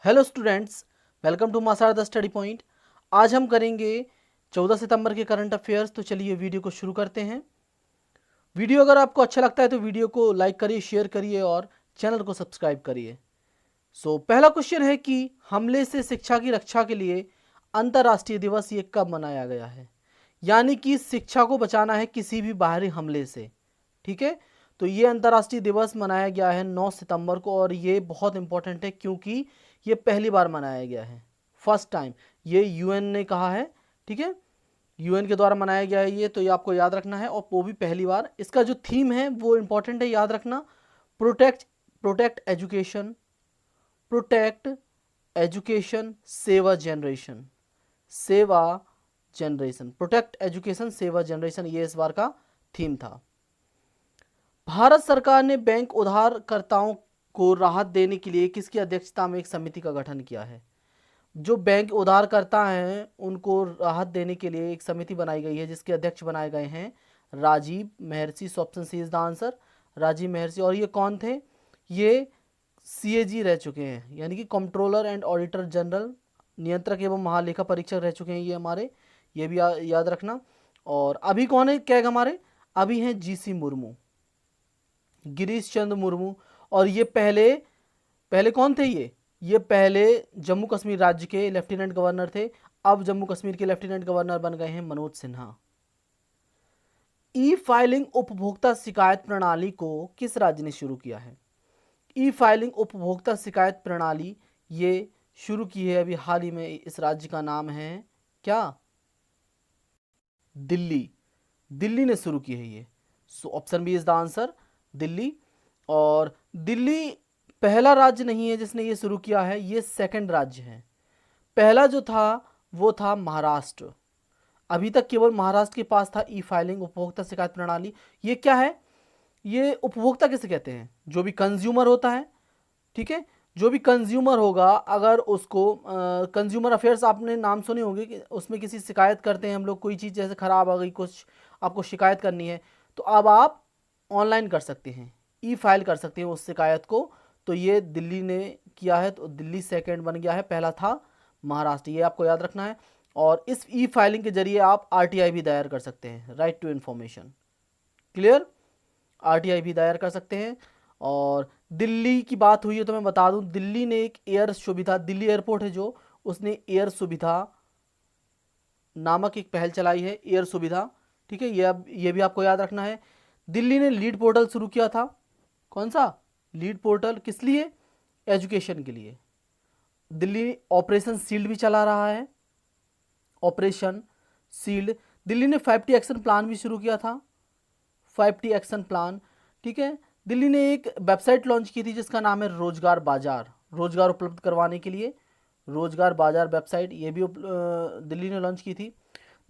Hello students, welcome to Masar the study point. आज हम करेंगे 14 सितंबर के करंट अफेयर्स। तो चलिए वीडियो को शुरू करते हैं। वीडियो अगर आपको अच्छा लगता है तो वीडियो को लाइक करिए, शेयर करिए और चैनल को सब्सक्राइब करिए। पहला क्वेश्चन है कि हमले से शिक्षा की रक्षा के लिए अंतर्राष्ट्रीय दिवस ये कब मनाया गया है। यानी कि शिक्षा को बचाना है किसी भी बाहरी हमले से। ठीक है, तो ये अंतर्राष्ट्रीय दिवस मनाया गया है 9 सितंबर को और ये बहुत इंपॉर्टेंट है क्योंकि ये पहली बार मनाया गया है, फर्स्ट टाइम। ये यूएन ने कहा है, ठीक है, यूएन के द्वारा मनाया गया है ये, तो ये आपको याद रखना है और वो भी पहली बार। इसका जो थीम है वो इंपॉर्टेंट है, याद रखना। Protect protect education, protect education सेवा जनरेशन, सेवा जनरेशन, प्रोटेक्ट एजुकेशन सेवा जनरेशन, ये इस बार का थीम था। भारत सरकार ने बैंक उधारकर्ताओं को राहत देने के लिए किसकी अध्यक्षता में एक समिति का गठन किया है। जो बैंक उधारकर्ता हैं उनको राहत देने के लिए एक समिति बनाई गई है जिसके अध्यक्ष बनाए गए हैं Rajiv Maharshi. Option C is the answer, Rajiv Maharshi. और ये कौन थे? ये सीएजी रह चुके हैं, यानी कि कंट्रोलर एंड ऑडिटर जनरल, नियंत्रक एवं महालेखा परीक्षक रह चुके हैं ये हमारे, ये भी याद रखना। और अभी कौन है कैग हमारे? अभी हैं जीसी मुर्मू, गिरीश चंद्र मुर्मू। और ये पहले पहले कौन थे? ये पहले जम्मू कश्मीर राज्य के लेफ्टिनेंट गवर्नर थे। अब जम्मू कश्मीर के लेफ्टिनेंट गवर्नर बन गए हैं मनोज सिन्हा। ई फाइलिंग उपभोक्ता शिकायत प्रणाली को किस राज्य ने शुरू किया है? ई फाइलिंग उपभोक्ता शिकायत प्रणाली ये शुरू की है अभी हाल ही में। इस राज्य का नाम है क्या? दिल्ली। दिल्ली ने शुरू की है ये। Option B is the answer, Delhi. और दिल्ली पहला राज्य नहीं है जिसने ये शुरू किया है, ये सेकंड राज्य है। पहला जो था वो था महाराष्ट्र। अभी तक केवल महाराष्ट्र के पास था ई फाइलिंग उपभोक्ता शिकायत प्रणाली। ये क्या है? ये उपभोक्ता किसे कहते हैं? जो भी कंज्यूमर होता है, ठीक है, जो भी कंज्यूमर होगा, अगर उसको कंज्यूमर अफेयर्स आपने नाम सुने होंगे कि उसमें किसी शिकायत करते हैं हम लोग, कोई चीज़ जैसे ख़राब आ गई, कुछ आपको शिकायत करनी है तो अब आप ऑनलाइन कर सकते हैं, ई फाइल कर सकते हैं उस शिकायत को। तो ये दिल्ली ने किया है, तो दिल्ली सेकंड बन गया है, पहला था महाराष्ट्र, ये आपको याद रखना है। और इस ई फाइलिंग के जरिए आप आरटीआई भी दायर कर सकते हैं, right to information. Clear? RTI भी दायर कर सकते हैं। और दिल्ली की बात हुई है तो मैं बता दूं, दिल्ली ने एक एयर सुविधा, दिल्ली एयरपोर्ट है जो, उसने एयर सुविधा नामक एक पहल चलाई है, एयर सुविधा। ठीक है, ये भी आपको याद रखना है। दिल्ली ने लीड पोर्टल शुरू किया था। कौन सा लीड पोर्टल? किस लिए? एजुकेशन के लिए। दिल्ली ऑपरेशन सील्ड भी चला रहा है, ऑपरेशन सील्ड। दिल्ली ने 5T एक्शन प्लान भी शुरू किया था, 5T एक्शन प्लान। ठीक है, दिल्ली ने एक वेबसाइट लॉन्च की थी जिसका नाम है रोजगार बाजार, रोजगार उपलब्ध करवाने के लिए रोजगार बाजार वेबसाइट, ये भी दिल्ली ने लॉन्च की थी।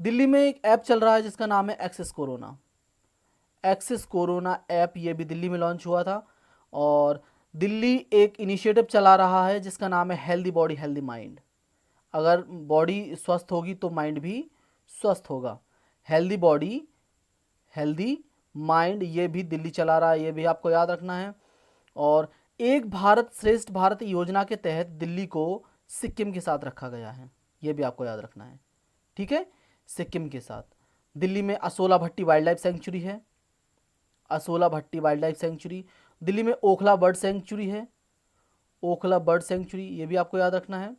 दिल्ली में एक ऐप चल रहा है जिसका नाम है access corona, access corona app, ये भी दिल्ली में लॉन्च हुआ था। और दिल्ली एक इनिशिएटिव चला रहा है जिसका नाम है हेल्दी बॉडी हेल्दी माइंड। अगर बॉडी स्वस्थ होगी तो माइंड भी स्वस्थ होगा। हेल्दी बॉडी हेल्दी माइंड, ये भी दिल्ली चला रहा है, ये भी आपको याद रखना है। और एक भारत श्रेष्ठ भारत योजना के तहत दिल्ली को सिक्किम के साथ रखा गया है, ये भी आपको याद रखना है। ठीक है, सिक्किम के साथ। दिल्ली में असोला भट्टी वाइल्ड लाइफ सेंचुरी है, असोला भट्टी वाइल्ड लाइफ सेंचुरी। दिल्ली में ओखला बर्ड सेंचुरी है, ओखला बर्ड सेंचुरी, ये भी आपको याद रखना है।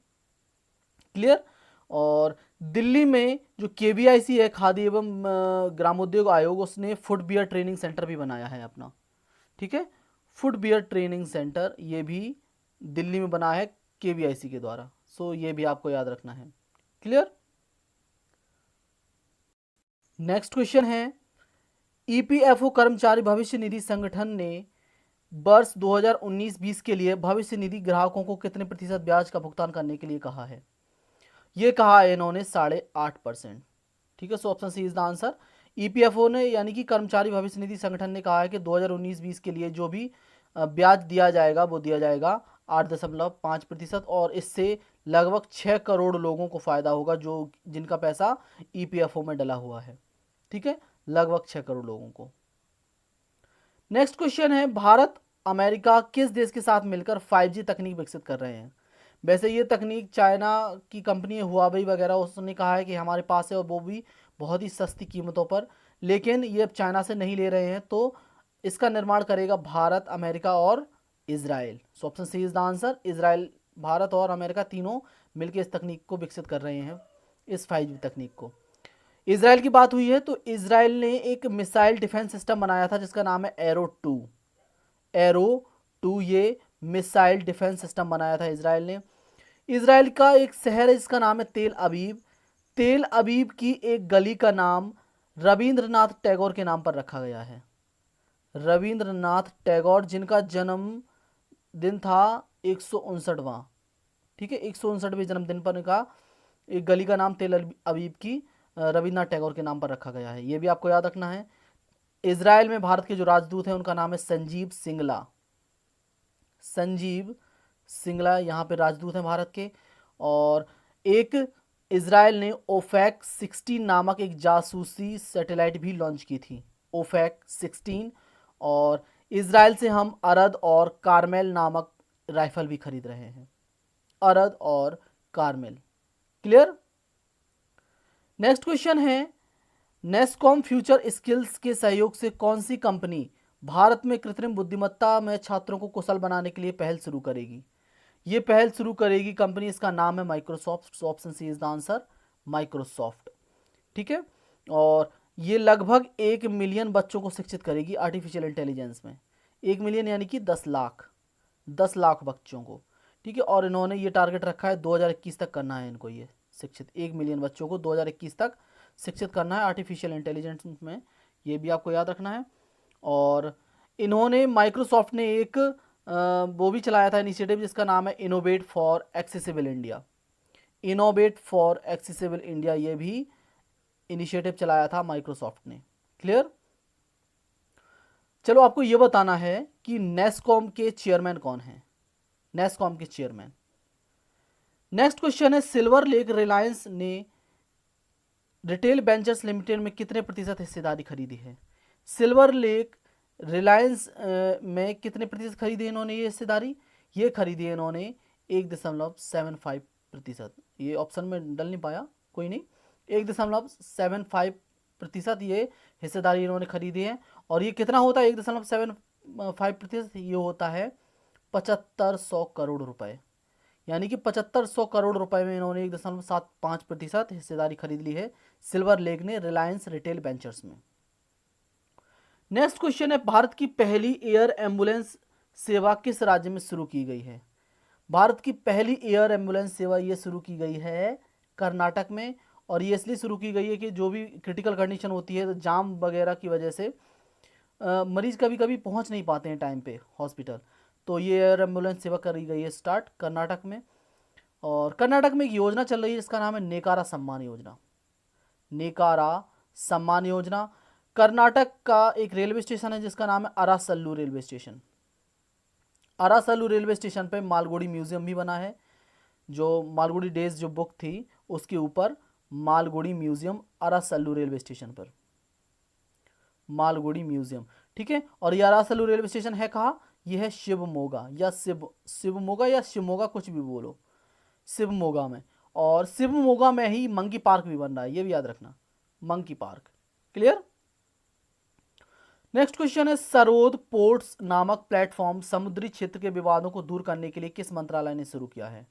क्लियर? और दिल्ली में जो केवीआईसी है, खादी एवं ग्रामोद्योग आयोग, उसने फुट बियर ट्रेनिंग सेंटर भी बनाया है अपना। ठीक है, फुट बियर ट्रेनिंग सेंटर ये भी दिल्ली में बना है केवीआईसी के द्वारा। ये भी आपको याद रखना है। क्लियर? नेक्स्ट क्वेश्चन है, ईपीएफओ कर्मचारी भविष्य निधि संगठन ने वर्ष 2019-20 के लिए भविष्य निधि ग्राहकों को कितने प्रतिशत ब्याज का भुगतान करने के लिए कहा है? ये कहा है इन्होंने 8.5%। ठीक है, option C is the answer. EPFO ने यानी कि कर्मचारी भविष्य निधि संगठन ने कहा है कि 2019-20 के लिए जो भी ब्याज दिया जाएगा वो दिया जाएगा 8.5%। और इससे लगभग 6 करोड़ लोगों को फायदा होगा जो जिनका पैसा ईपीएफओ में डला हुआ है। ठीक है, लगभग 6 करोड़ लोगों को। नेक्स्ट क्वेश्चन है, भारत अमेरिका किस देश के साथ मिलकर 5G तकनीक विकसित कर रहे हैं? वैसे ये तकनीक चाइना की कंपनी है हुआवेई वगैरह, उसने कहा है कि हमारे पास है, और वो भी बहुत ही सस्ती कीमतों पर, लेकिन ये अब चाइना से नहीं ले रहे हैं। तो इसका निर्माण करेगा भारत, अमेरिका और Israel. So option C is the answer. Israel, Bharat और अमेरिका तीनों मिलकर इस तकनीक को विकसित कर रहे हैं, इस 5G तकनीक को। इजराइल की बात हुई है तो इजराइल ने एक मिसाइल डिफेंस सिस्टम बनाया था जिसका नाम है एरो 2। एरो 2 ये मिसाइल डिफेंस सिस्टम बनाया था इजराइल ने। इजराइल का एक शहर है जिसका नाम है तेल अबीब। तेल अबीब की एक गली का नाम रविंद्रनाथ टैगोर के नाम पर रखा गया है। रविंद्रनाथ टैगोर, जिनका जन्म दिन था 159वां, ठीक है, 159वें जन्मदिन पर इनका एक गली का नाम तेल अबीब की रविन्द्रनाथ टैगोर के नाम पर रखा गया है। ये भी आपको याद रखना है। इजराइल में भारत के जो राजदूत हैं उनका नाम है संजीव सिंगला। संजीव सिंगला यहाँ पे राजदूत हैं भारत के। और एक इजराइल ने ओफेक 16 नामक एक जासूसी सैटेलाइट भी लॉन्च की थी, ओफेक 16। और इजराइल से हम अरद और कारमेल नामक राइफल भी खरीद रहे हैं, अरद और कारमेल। क्लियर। नेक्स्ट क्वेश्चन है, नेस्कॉम फ्यूचर स्किल्स के सहयोग से कौन सी कंपनी भारत में कृत्रिम बुद्धिमत्ता में छात्रों को कुशल बनाने के लिए पहल शुरू करेगी? ये पहल शुरू करेगी कंपनी, इसका नाम है Microsoft. Option C is the answer, Microsoft. ठीक है। और ये लगभग 1 मिलियन बच्चों को शिक्षित करेगी आर्टिफिशियल इंटेलिजेंस में। 1 मिलियन यानी कि 10 लाख, 10 लाख बच्चों को। ठीक है। और इन्होंने ये टारगेट रखा है 2021 तक करना है इनको, ये शिक्षित 1 मिलियन बच्चों को 2021 तक शिक्षित करना है आर्टिफिशियल इंटेलिजेंस में। ये भी आपको याद रखना है। और इन्होंने, माइक्रोसॉफ्ट ने एक वो भी चलाया था इनिशिएटिव जिसका नाम है innovate for accessible India. Innovate for accessible India, ये भी इनिशिएटिव चलाया था माइक्रोसॉफ्ट ने। क्लियर। चलो आपको ये बताना है कि नेस्कॉम के चेयरमैन कौन हैं, नेस्कॉम के चेयरमैन। नेक्स्ट क्वेश्चन है, सिल्वर लेक रिलायंस ने रिटेल वेंचर्स लिमिटेड में कितने प्रतिशत हिस्सेदारी खरीदी है? सिल्वर लेक रिलायंस में कितने प्रतिशत खरीदी है इन्होंने ये हिस्सेदारी? ये खरीदी है इन्होंने 1.75%। ये ऑप्शन में डल नहीं पाया, कोई नहीं, 1.75% ये हिस्सेदारी इन्होंने खरीदी है। और ये कितना होता है 1.75%? ये होता है 7500 करोड़ रुपए। यानी कि 7500 करोड़ रुपए में इन्होंने 1.75% हिस्सेदारी खरीद ली है सिल्वर लेक ने रिलायंस रिटेल वेंचर्स में। नेक्स्ट क्वेश्चन है, भारत की पहली एयर एम्बुलेंस सेवा किस राज्य में शुरू की गई है? भारत की पहली एयर एम्बुलेंस सेवा ये शुरू की गई है कर्नाटक में। और ये इसलिए शुरू की गई है कि जो भी क्रिटिकल कंडीशन होती है, तो जाम वगैरह की वजह से मरीज कभी कभी पहुंच नहीं पाते हैं टाइम पे हॉस्पिटल, तो ये एयर एम्बुलेंस सेवा करी गई है स्टार्ट कर्नाटक में। और कर्नाटक में एक योजना चल रही है जिसका नाम है नेकारा सम्मान योजना। नेकारा सम्मान योजना। कर्नाटक का एक रेलवे स्टेशन है जिसका नाम है अरासल्लू रेलवे स्टेशन। अरासल्लू रेलवे स्टेशन पे मालगुडी म्यूजियम भी बना है। जो मालगुडी डेज जो बुक थी उसके ऊपर मालगुडी म्यूजियम, अरासल्लू रेलवे स्टेशन पर मालगुडी म्यूजियम। ठीक है। और ये अरासल्लू रेलवे स्टेशन है कहाँ? ये है शिवमोगा या शिवमोगा या शिवमोगा, कुछ भी बोलो, शिवमोगा में। और शिवमोगा में ही मंकी पार्क भी बन रहा है, ये भी याद रखना, monkey park. Clear. Next question है, सरोद पोर्ट्स नामक प्लेटफॉर्म समुद्री क्षेत्र के विवादों को दूर करने के लिए किस मंत्रालय ने शुरू किया है?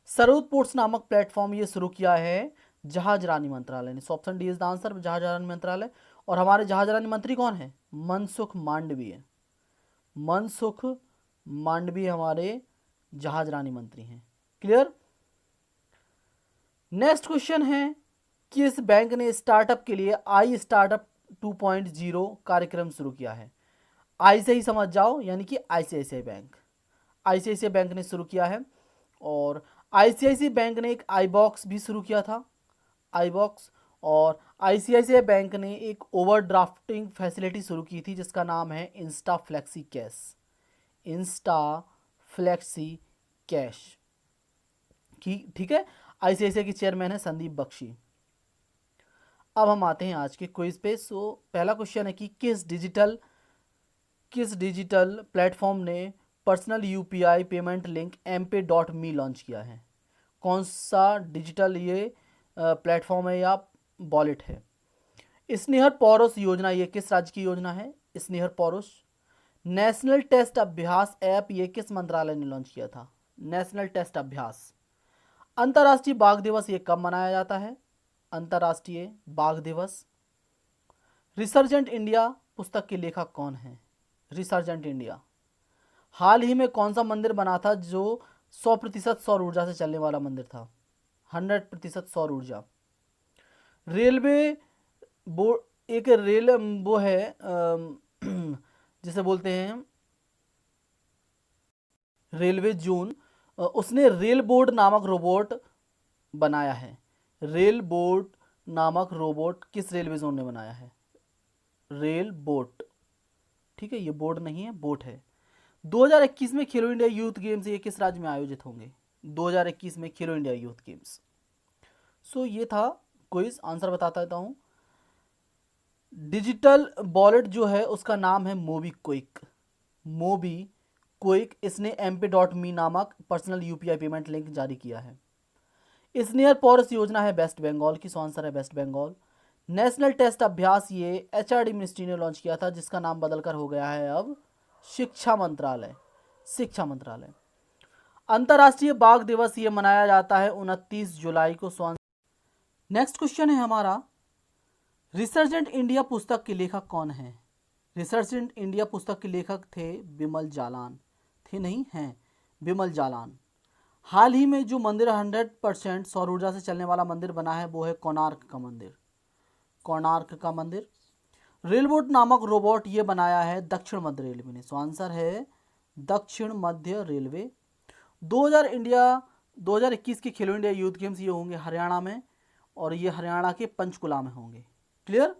सरोद पोर्ट्स नामक प्लेटफॉर्म ये शुरू किया है जहाजरानी मंत्रालय ने। Option D is the answer, जहाजरानी मंत्रालय। और हमारे जहाजरानी मंत्री कौन है? मनसुख मांडवीय। मनसुख मांडवीय हमारे जहाजरानी मंत्री हैं। क्लियर। नेक्स्ट क्वेश्चन है, किस बैंक ने स्टार्टअप के लिए आई स्टार्टअप 2.0 कार्यक्रम शुरू किया है? आई से ही समझ जाओ, यानी कि आईसीआईसीआई बैंक। आईसीआईसीआई बैंक ने शुरू किया है। और आईसीआईसीआई बैंक ने एक आई बॉक्स भी शुरू किया था, आई बॉक्स। और आईसीआईसीआई बैंक ने एक ओवरड्राफ्टिंग फैसिलिटी शुरू की थी जिसका नाम है Insta flexi cash. Insta flexi cash की, ठीक है। आईसीआईसीआई के चेयरमैन है संदीप बख्शी। अब हम आते हैं आज के क्विज पे। पहला क्वेश्चन है कि किस डिजिटल प्लेटफॉर्म ने personal UPI payment link mPay.me launch किया है? कौन सा डिजिटल ये प्लेटफॉर्म है या वॉलेट है? स्नेहर पौरुष योजना ये किस राज्य की योजना है? स्नेहर पौरुष। नेशनल टेस्ट अभ्यास ऐप ये किस मंत्रालय ने लॉन्च किया था? नेशनल टेस्ट अभ्यास। अंतर्राष्ट्रीय बाघ दिवस ये कब मनाया जाता है? अंतर्राष्ट्रीय बाघ दिवस। रिसर्जेंट इंडिया पुस्तक के लेखक कौन है? Resurgent India. हाल ही में कौन सा मंदिर बना था जो 100% सौर ऊर्जा से चलने वाला मंदिर था? 100% सौर ऊर्जा। रेलवे बोर्ड एक रेल वो है जिसे बोलते हैं रेलवे जोन, उसने रेल बोर्ड नामक रोबोट बनाया है। रेल बोर्ड नामक रोबोट किस रेलवे जोन ने बनाया है? Rail boat. ठीक है, ये बोर्ड नहीं है, बोट है। 2021 में खेलो इंडिया यूथ गेम्स ये किस राज्य में आयोजित होंगे? 2021 में खेलो इंडिया यूथ गेम्स। सो ये था क्विज, आंसर बताता रहता हूँ। डिजिटल वॉलेट जो है उसका नाम है मोबीक्विक। मोबीक्विक, इसने mp.me नामक पर्सनल यूपीआई पेमेंट लिंक जारी किया है। स्नेहर पौरुष योजना है वेस्ट बंगाल की, सो आंसर है वेस्ट बंगाल। नेशनल टेस्ट अभ्यास ये एचआरडी मिनिस्ट्री ने लॉन्च किया था, जिसका नाम बदलकर हो गया है अब शिक्षा मंत्रालय। शिक्षा मंत्रालय। अंतर्राष्ट्रीय बाघ दिवस ये मनाया जाता है 29 जुलाई को। नेक्स्ट क्वेश्चन है हमारा, रिसर्जेंट इंडिया पुस्तक के लेखक कौन है? रिसर्जेंट इंडिया पुस्तक के लेखक थे बिमल जालान। थे नहीं, हैं बिमल जालान। हाल ही में जो मंदिर 100% सौर ऊर्जा से चलने वाला मंदिर बना है वो है कोणार्क का मंदिर। कोणार्क का मंदिर। रेलबोट नामक रोबोट ये बनाया है दक्षिण मध्य रेलवे ने, सो आंसर है दक्षिण मध्य रेलवे। 2021 के खेलो इंडिया यूथ गेम्स ये होंगे हरियाणा में, और ये हरियाणा के पंचकुला में होंगे। क्लियर?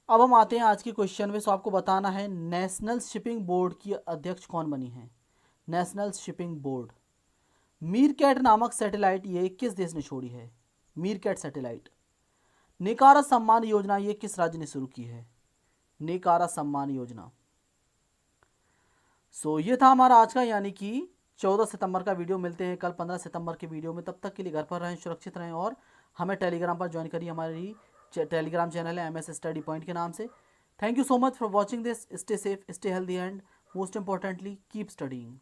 अब हम आते हैं आज के क्वेश्चन में। सो आपको बताना है नेशनल शिपिंग बोर्ड की अध्यक्ष कौन बनी है? National shipping board. मीरकैट नामक सैटेलाइट ये किस देश ने छोड़ी है? MeerKAT satellite. नेकारा सम्मान योजना ये किस राज्य ने शुरू की है? नेकारा सम्मान योजना। सो ये था हमारा आज का यानी कि 14 सितंबर का वीडियो। मिलते हैं कल 15 सितंबर के वीडियो में। तब तक के लिए घर पर रहें, सुरक्षित रहें, और हमें टेलीग्राम पर ज्वाइन करिए। हमारी टेलीग्राम चैनल है MS स्टडी पॉइंट के नाम से। Thank you so much for watching this. Stay safe, stay healthy, and most importantly keep studying.